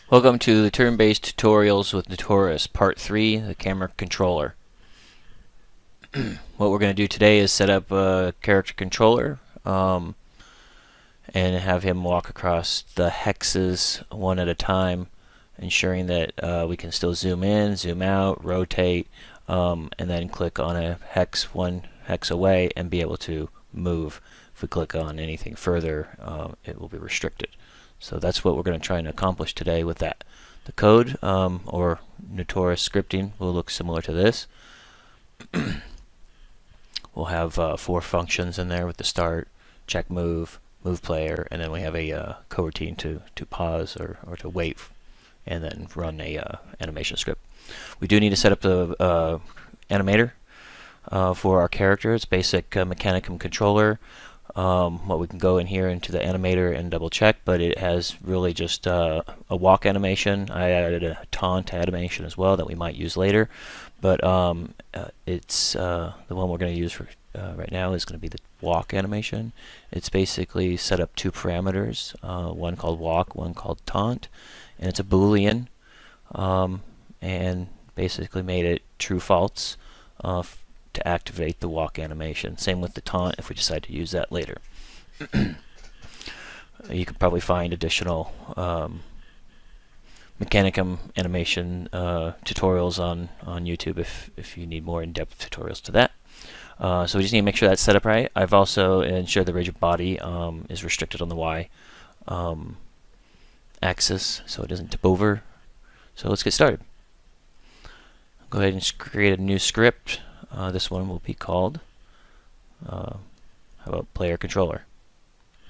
Welcome to the turn-based tutorials with Nottorus, Part 3, the camera controller. What we're going to do today is set up a character controller and have him walk across the hexes one at a time, ensuring that we can still zoom in, zoom out, rotate, and then click on a hex one hex away and be able to move. If we click on anything further, it will be restricted. So that's what we're going to try and accomplish today with that. The code, or Nottorus scripting, will look similar to this. We'll have 4 functions in there with the start, check move, move player, and then we have a coroutine to pause or to wait, and then run a animation script. We do need to set up the animator for our character. It's basic Mechanicum controller. What we can go in here into the animator and double check, but it has really just a walk animation. I added a taunt animation as well that we might use later, but it's the one we're going to use for right now is going to be the walk animation. It's basically set up 2 parameters, one called walk, one called taunt, and it's a Boolean, and basically made it true false to activate the walk animation. Same with the taunt if we decide to use that later. You could probably find additional Mechanicum animation tutorials on YouTube if you need more in-depth tutorials to that. So we just need to make sure that's set up right. I've also ensured the rigid body is restricted on the Y axis so it doesn't tip over. So let's get started. Go ahead and create a new script. This one will be called, how about player controller?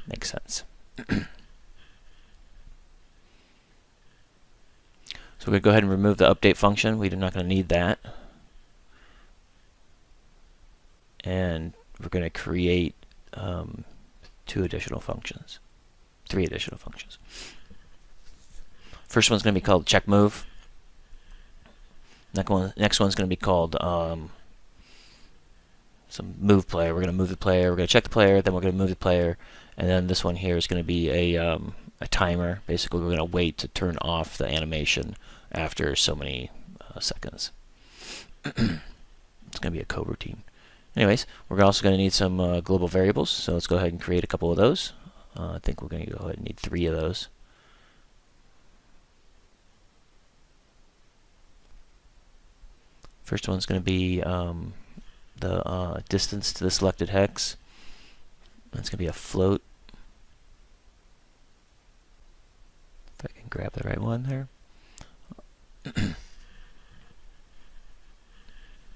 Makes sense. So we're going to go ahead and remove the update function. We're not going to need that. And we're going to create 3 additional functions. First one's going to be called check move. Next one's going to be called some move player. We're going to move the player, we're going to check the player, then we're going to move the player, and then this one here is going to be a timer. Basically, we're going to wait to turn off the animation after so many seconds. It's going to be a coroutine. Anyways, we're also going to need some global variables, so let's go ahead and create a couple of those. I think we're going to go ahead and need 3 of those. First one's going to be the distance to the selected hex. That's going to be a float. If I can grab the right one there.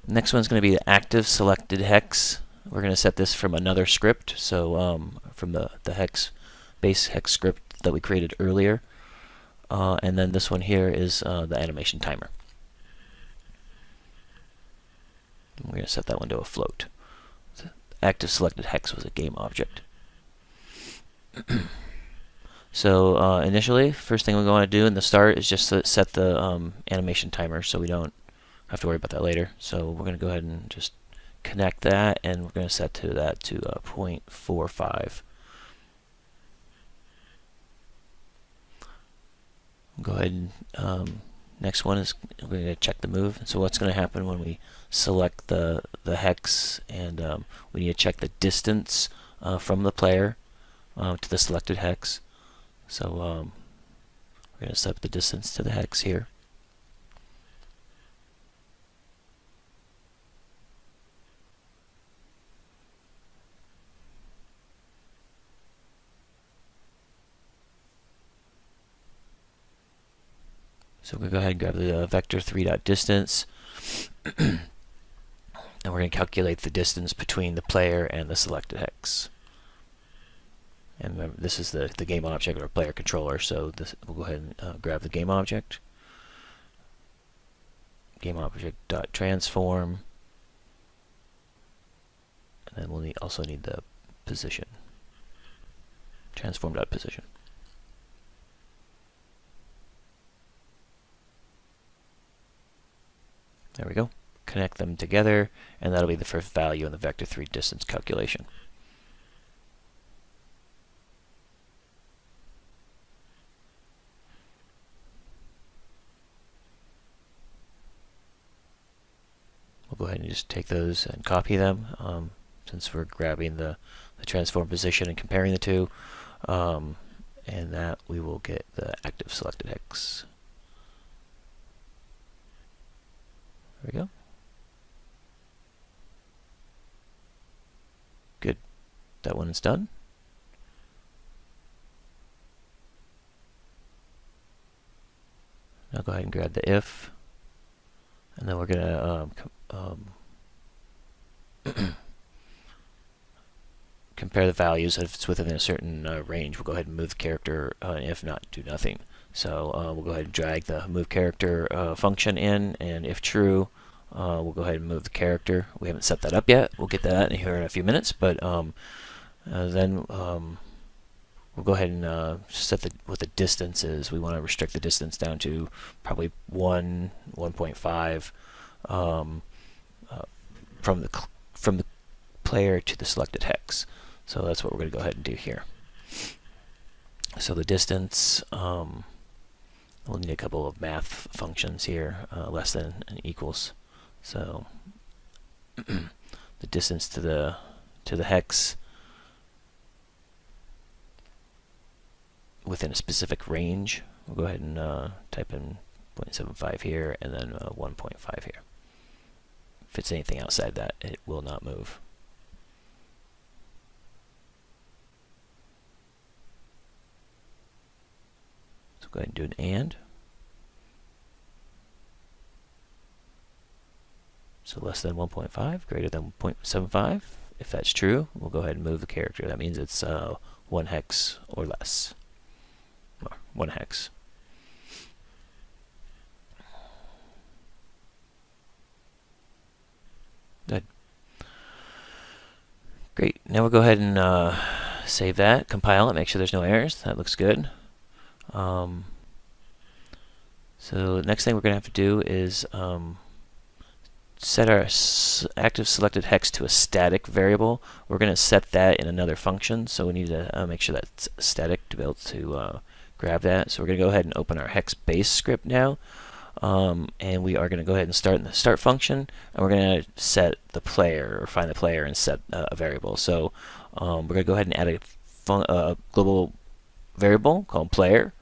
Next one's going to be the active selected hex. We're going to set this from another script, so from the base hex script that we created earlier. And then this one here is the animation timer. We're going to set that one to a float. The active selected hex was a game object. So initially, first thing we want to do in the start is just to set the animation timer so we don't have to worry about that later. So we're going to go ahead and just connect that, and we're going to set that to 0.45. Go ahead and next one is we're going to check the move. So what's going to happen when we select the hex, and we need to check the distance from the player to the selected hex. So we're going to set up the distance to the hex here. So we're going to go ahead and grab the vector3.distance, and we're going to calculate the distance between the player and the selected hex. And remember, this is the game object or player controller, so we'll go ahead and grab the game object. Game object.transform, and then we'll also need the position. Transform.position. There we go. Connect them together, and that'll be the first value in the vector3 distance calculation. ahead and just take those and copy them, since we're grabbing the transform position and comparing the two. And that we will get the active selected hex. There we go. Good. That one is done. Now go ahead and grab the if, and then we're going to compare the values. If it's within a certain range, we'll go ahead and move the character, and if not, do nothing. So we'll go ahead and drag the move character function in, and if true, we'll go ahead and move the character. We haven't set that up yet. We'll get that in here in a few minutes, but then we'll go ahead and set what the distance is. We want to restrict the distance down to probably 1.5 from the player to the selected hex. So that's what we're going to go ahead and do here. So the distance, we'll need a couple of math functions here, less than and equals. So the distance to the hex within a specific range, we'll go ahead and type in 0.75 here and then 1.5 here. If it's anything outside that, it will not move. So go ahead and do an AND. So less than 1.5, greater than 0.75. If that's true, we'll go ahead and move the character. That means it's 1 hex or less. Or 1 hex. Good. Great. Now we'll go ahead and save that, compile it, make sure there's no errors. That looks good. So the next thing we're going to have to do is set our active selected hex to a static variable. We're going to set that in another function, so we need to make sure that's static to be able to grab that. So we're going to go ahead and open our Hex-based script now, and we are going to go ahead and start in the start function, and we're going to set the player, or find the player and set a variable. So we're going to go ahead and add a global variable called player,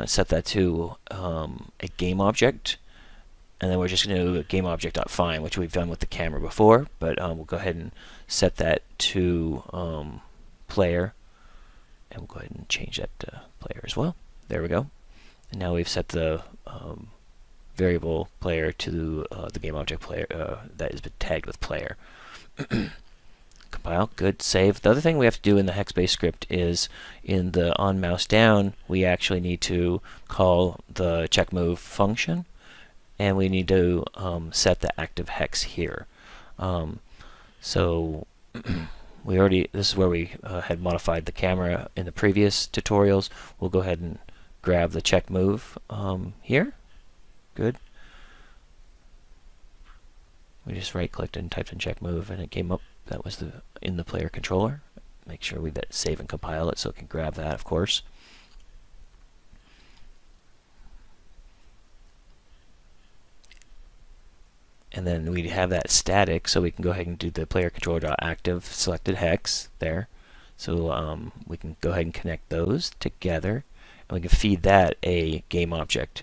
set that to a game object, and then we're just going to do a game object.find, which we've done with the camera before, but we'll go ahead and set that to player, and we'll go ahead and change that to player as well. There we go. And now we've set the variable player to the game object player that has been tagged with player. Compile, good, save. The other thing we have to do in the hex-based script is in the on mouse down, we actually need to call the check move function, and we need to set the active hex here. So this is where we had modified the camera in the previous tutorials. We'll go ahead and grab the check move here. Good. We just right-clicked and typed in check move, and it came up. That was in the player controller. Make sure we save and compile it so it can grab that, of course. And then we have that static, so we can go ahead and do the player controller.active selected hex there. So we can go ahead and connect those together, and we can feed that a game object.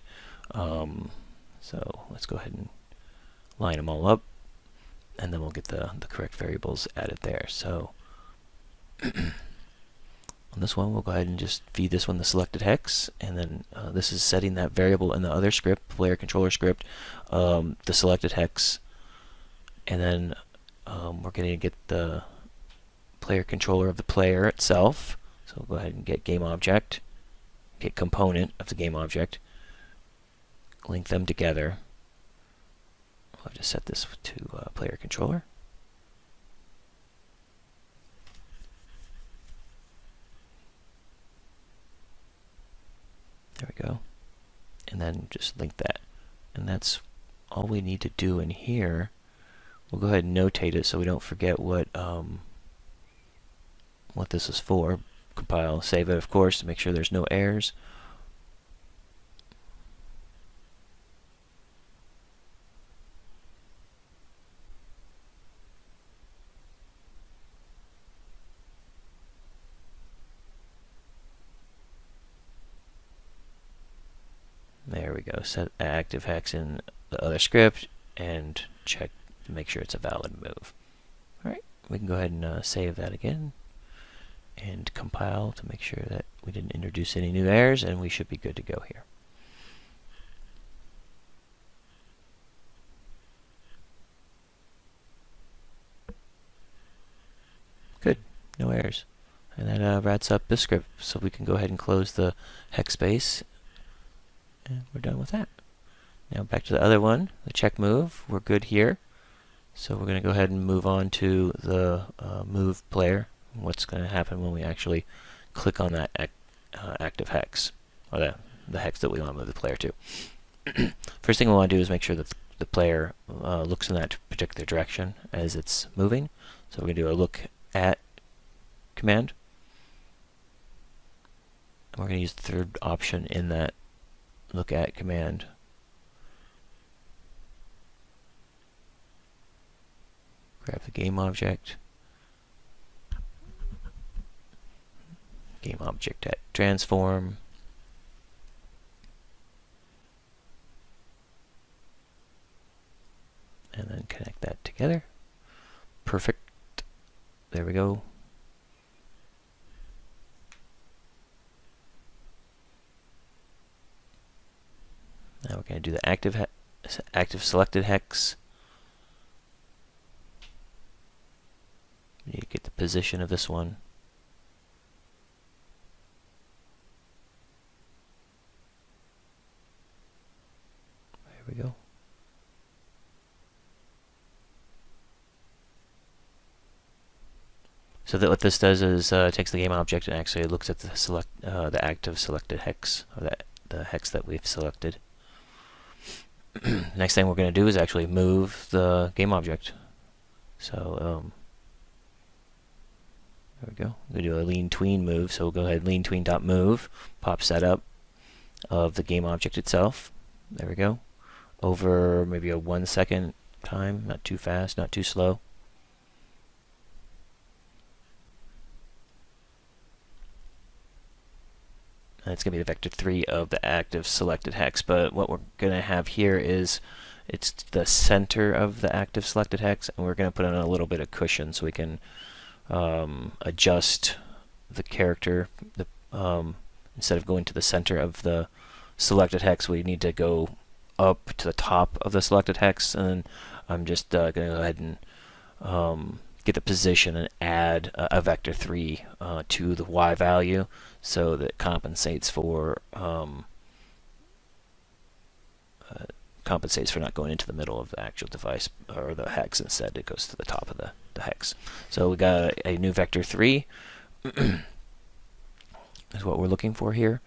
So let's go ahead and line them all up, and then we'll get the correct variables added there. So on this one, we'll go ahead and just feed this one the selected hex, and then this is setting that variable in the other script, player controller script, the selected hex, and then we're going to get the player controller of the player itself. So we'll go ahead and get game object, get component of the game object, link them together. I'll just set this to player controller. There we go. And then just link that. And that's all we need to do in here. We'll go ahead and notate it so we don't forget what this is for. Compile, save it, of course, to make sure there's no errors. There we go. Set active hex in the other script and check to make sure it's a valid move. Alright, we can go ahead and save that again and compile to make sure that we didn't introduce any new errors, and we should be good to go here. Good, no errors. And that wraps up this script, so we can go ahead and close the hex space, and we're done with that. Now back to the other one, the check move. We're good here. So we're going to go ahead and move on to the move player. What's going to happen when we actually click on that active hex, or the hex that we want to move the player to. First thing we want to do is make sure that the player looks in that particular direction as it's moving. So we're going to do a look at command. And we're going to use the third option in that look at command. Grab the game object. Game object at transform. And then connect that together. Perfect. There we go. Now we're going to do the active selected hex. We need to get the position of this one. There we go. So that what this does is takes the game object and actually looks at the active selected hex, or the hex that we've selected. Next thing we're going to do is actually move the game object. So there we go. We're going to do a lean tween move. So we'll go ahead and lean tween.move, pop setup of the game object itself. There we go. Over maybe a 1 second time, not too fast, not too slow. And it's going to be the vector 3 of the active selected hex. But what we're going to have here is it's the center of the active selected hex, and we're going to put in a little bit of cushion so we can adjust the character. Instead of going to the center of the selected hex, we need to go up to the top of the selected hex, and I'm just going to go ahead and get the position and add a vector 3 to the Y value, so that it compensates for not going into the middle of the actual device or the hex. Instead, it goes to the top of the hex. So we got a new vector 3 is what we're looking for here.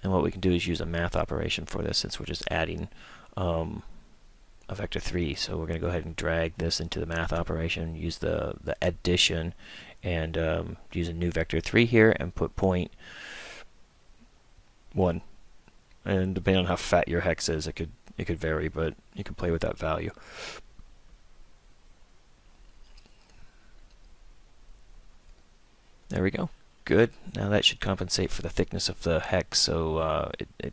And what we can do is use a math operation for this, since we're just adding a vector 3. So we're going to go ahead and drag this into the math operation, use the addition, and use a new vector 3 here, and put 0.1. And depending on how fat your hex is, it could vary, but you can play with that value. There we go. Good. Now that should compensate for the thickness of the hex, so it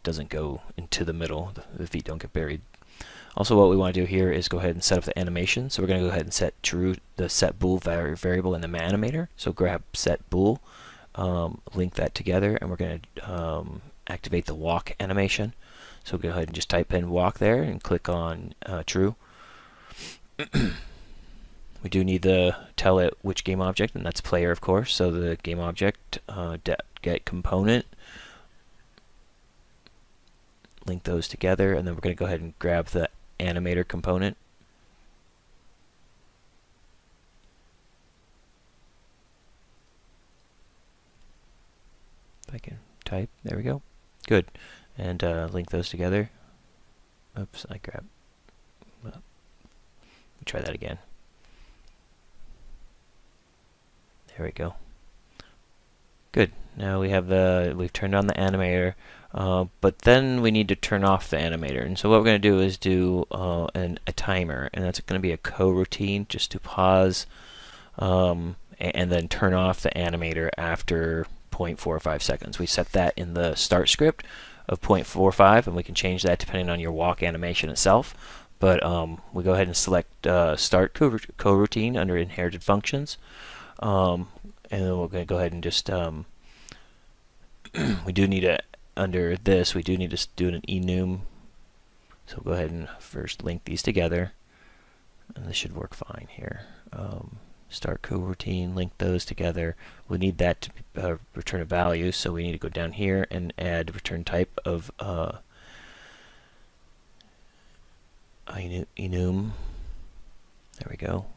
doesn't go into the middle. The feet don't get buried. Also, what we want to do here is go ahead and set up the animation. So we're going to go ahead and set true the set bool variable in the animator. So grab set bool, link that together, and we're going to activate the walk animation. So go ahead and just type in walk there and click on true. We do need to tell it which game object, and that's player, of course. So the game object get component, link those together, and then we're going to go ahead and grab the animator component. If I can type, there we go. Good. And link those together. Oops, I grabbed. Well, let me try that again. There we go. Good. Now we have we've turned on the animator, but then we need to turn off the animator. And so what we're going to do is do a timer, and that's going to be a coroutine, just to pause and then turn off the animator after 0.45 seconds. We set that in the start script of 0.45, and we can change that depending on your walk animation itself. But we go ahead and select Start Coroutine under Inherited Functions, and then we're going to go ahead and just we do need to, under this, we do need to do an enum. So we'll go ahead and first link these together, and this should work fine here. Start coroutine, link those together. We need that to return a value, so we need to go down here and add return type of enum. There we go.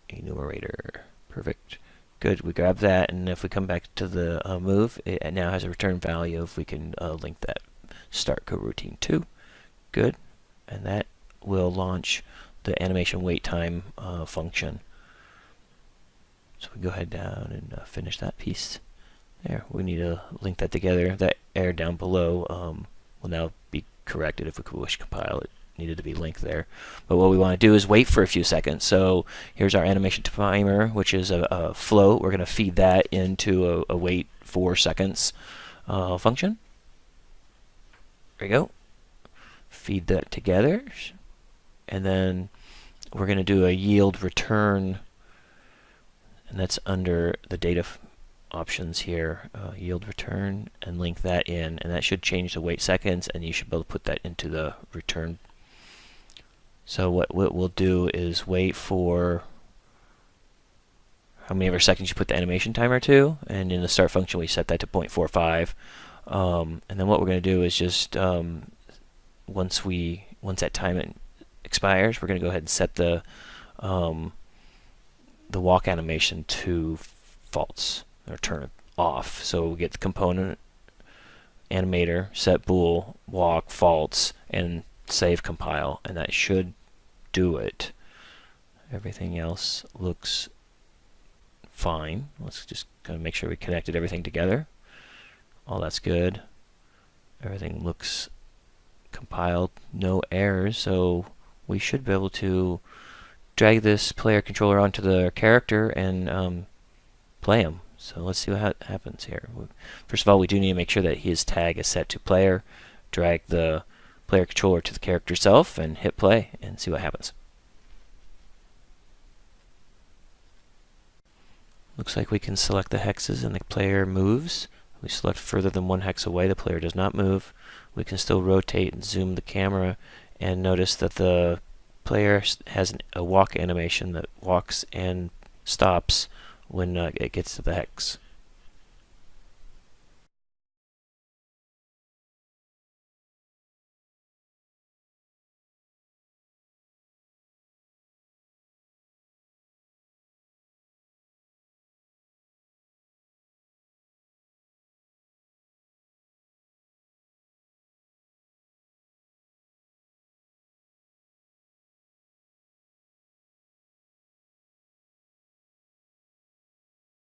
Enumerator. Perfect. Good. We grab that, and if we come back to the move, it now has a return value if we can link that start coroutine to. Good. And that will launch the animation wait time function. So we go ahead down and finish that piece. There. We need to link that together. That error down below will now be corrected if we wish to compile it. Needed to be linked there. But what we want to do is wait for a few seconds. So here's our animation timer, which is a float. We're going to feed that into a wait 4 seconds function. There we go. Feed that together. And then we're going to do a yield return, and that's under the data options here, yield return, and link that in, and that should change the wait seconds, and you should be able to put that into the return. So what we'll do is wait for how many ever seconds you put the animation timer to, and in the start function we set that to 0.45, and then what we're going to do is just once that time expires, we're going to go ahead and set the walk animation to false, or turn it off. So we get the component animator, set bool, walk, false, and save compile, and that should do it. Everything else looks fine. Let's just kind of make sure we connected everything together. All that's good. Everything looks compiled, no errors, so we should be able to drag this player controller onto the character and play him. So let's see what happens here. First of all, we do need to make sure that his tag is set to player. Drag the player controller to the character itself and hit play and see what happens. Looks like we can select the hexes and the player moves. We select further than 1 hex away, the player does not move. We can still rotate and zoom the camera, and notice that the player has a walk animation that walks and stops when it gets to the hex.